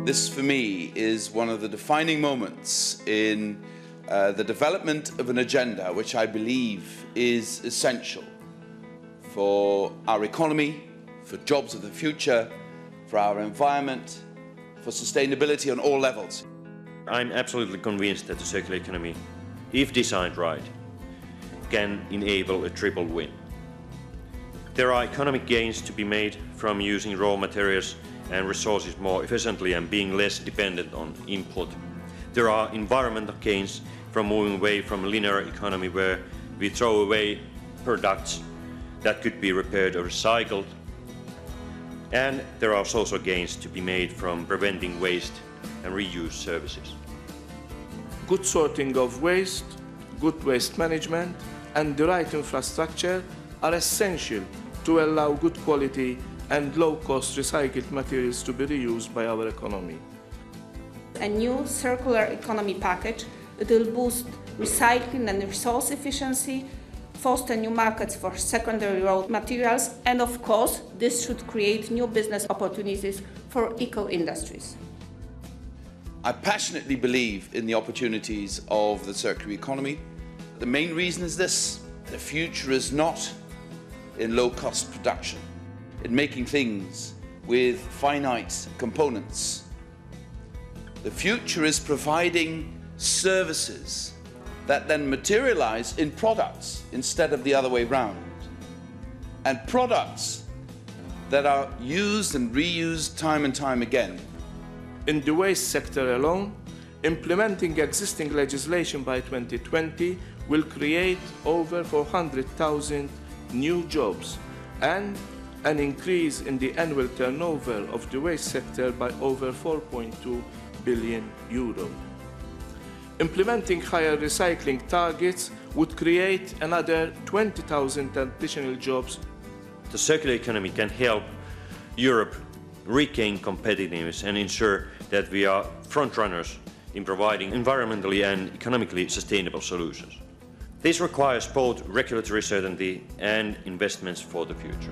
This, for me, is one of the defining moments in the development of an agenda which I believe is essential for our economy, for jobs of the future, for our environment, for sustainability on all levels. I'm absolutely convinced that the circular economy, if designed right, can enable a triple win. There are economic gains to be made from using raw materials and resources more efficiently and being less dependent on input. There are environmental gains from moving away from a linear economy where we throw away products that could be repaired or recycled. And there are also gains to be made from preventing waste and reuse services. Good sorting of waste, good waste management, and the right infrastructure are essential to allow good quality and low-cost recycled materials to be reused by our economy. A new circular economy package that will boost recycling and resource efficiency, foster new markets for secondary raw materials, and of course, this should create new business opportunities for eco-industries. I passionately believe in the opportunities of the circular economy. The main reason is this: the future is not in low-cost production, in making things with finite components. The future is providing services that then materialize in products instead of the other way round, and products that are used and reused time and time again. In the waste sector alone, implementing existing legislation by 2020 will create over 400,000 new jobs and an increase in the annual turnover of the waste sector by over 4.2 billion euro. Implementing higher recycling targets would create another 20,000 additional jobs. The circular economy can help Europe regain competitiveness and ensure that we are frontrunners in providing environmentally and economically sustainable solutions. This requires both regulatory certainty and investments for the future.